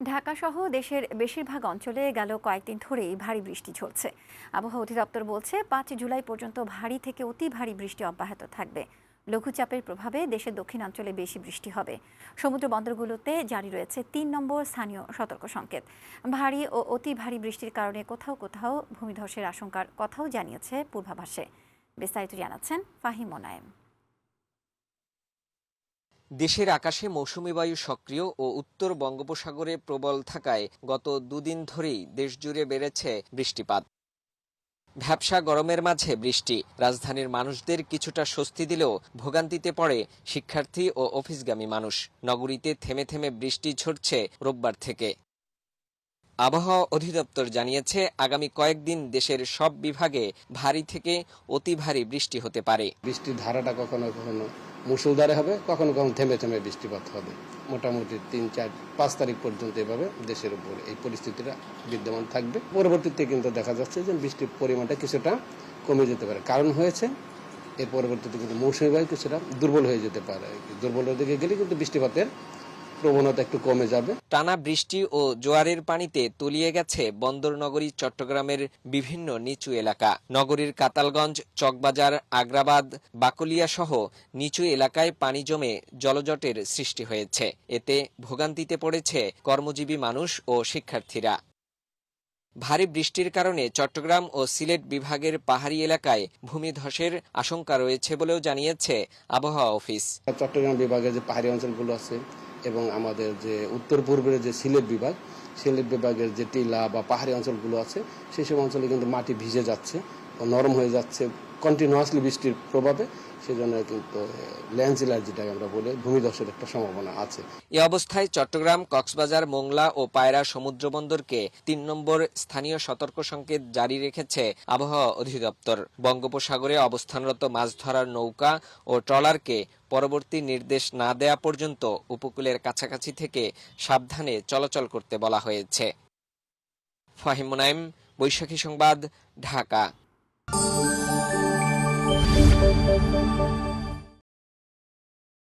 ঢাকাসহ দেশের বেশিরভাগ অঞ্চলে গেল কয়েকদিন ধরেই ভারী বৃষ্টি ঝরছে। আবহাওয়া অধিদপ্তর বলছে ৫ জুলাই পর্যন্ত ভারী থেকে অতি ভারী বৃষ্টি অব্যাহত থাকবে। লঘুচাপের প্রভাবে দেশের দক্ষিণাঞ্চলে বেশি বৃষ্টি হবে। সমুদ্র বন্দরগুলোতে জারি রয়েছে ৩ নম্বর স্থানীয় সতর্ক সংকেত। ভারী ও অতি ভারী বৃষ্টির কারণে কোথাও কোথাও ভূমিধসের আশঙ্কার কথাও জানিয়েছে পূর্বাভাসে। বিস্তারিত জানাচ্ছেন ফাহিম মোনায়েম। দেশের আকাশে মৌসুমী বায়ু সক্রিয় ও উত্তর বঙ্গোপসাগরে প্রবল থাকায় গত দুদিন ধরেই দেশজুড়ে বেড়েছে বৃষ্টিপাত। ভ্যাপসা গরমের মাঝে বৃষ্টি রাজধানীর মানুষদের কিছুটা স্বস্তি দিলেও ভোগান্তিতে পড়ে শিক্ষার্থী ও অফিসগামী মানুষ। নগরীতে থেমে থেমে বৃষ্টি ঝরছে রোববার থেকে। আবহাওয়া অধিদপ্তর জানিয়েছে আগামী কয়েকদিন দেশের সব বিভাগে ভারী থেকে অতি ভারী বৃষ্টি হতে পারে। বৃষ্টির ধারাটা কখনো কখনো মুষলধারে হবে, কখনো কখনো থেমে থেমে বৃষ্টিপাত হবে। মোটামুটি ৩, ৪, ৫ তারিখ পর্যন্ত এভাবে দেশের উপর এই পরিস্থিতিটা বিদ্যমান থাকবে। পরবর্তীতে কিন্তু দেখা যাচ্ছে যে বৃষ্টির পরিমাণটা কিছুটা কমে যেতে পারে। কারণ হয়েছে এর পরবর্তীতে কিন্তু মৌসুমী বায়ু কিছুটা দুর্বল হয়ে যেতে পারে। দুর্বলের দিকে গেলে কিন্তু বৃষ্টিপাতের প্রবণতা একটু কমে যাবে। টানা বৃষ্টি ও জোয়ারের পানিতে তলিয়ে গেছে বন্দর নগরী চট্টগ্রামের বিভিন্ন নিচু এলাকা। নগরীর কাতালগঞ্জ, চকবাজার, আগ্রাবাদ, বাকলিয়া সহ নিচু এলাকায় পানি জমে জলজটের সৃষ্টি হয়েছে। এতে ভোগান্তিতে পড়েছে কর্মজীবী মানুষ ও শিক্ষার্থীরা। ভারী বৃষ্টির কারণে চট্টগ্রাম ও সিলেট বিভাগের পাহাড়ি এলাকায় ভূমিধসের আশঙ্কা রয়েছে বলেও জানিয়েছে আবহাওয়া অফিস। চট্টগ্রাম বিভাগের যে পাহাড়ি অঞ্চলগুলো আছে এবং আমাদের যে উত্তর পূর্বের যে সিলেট বিভাগের যে টিলা বা পাহাড়ি অঞ্চলগুলো আছে সেই সব অঞ্চলে কিন্তু মাটি ভিজে যাচ্ছে ও নরম হয়ে যাচ্ছে কন্টিনিউয়াসলি বৃষ্টির প্রভাবে। সেজন্য কিন্তু ল্যান্ডস্লাইড যেটাকে আমরা বলি ভূমিধসের একটা সম্ভাবনা আছে। এ অবস্থায় চট্টগ্রাম, কক্সবাজার, মোংলা ও পায়রা সমুদ্রবন্দরকে ৩ নম্বর স্থানীয় সতর্ক সংকেত জারি রেখেছে আবহাওয়া অধিদপ্তর। বঙ্গোপসাগরে অবস্থানরত মাছ ধরার নৌকা ও ট্রলারকে পরবর্তী নির্দেশ না দেয়া পর্যন্ত উপকূলের কাছাকাছি থেকে সাবধানে চলাচল করতে বলা হয়েছে। ফাহিম মোনায়েম, বৈশাখী সংবাদ, ঢাকা।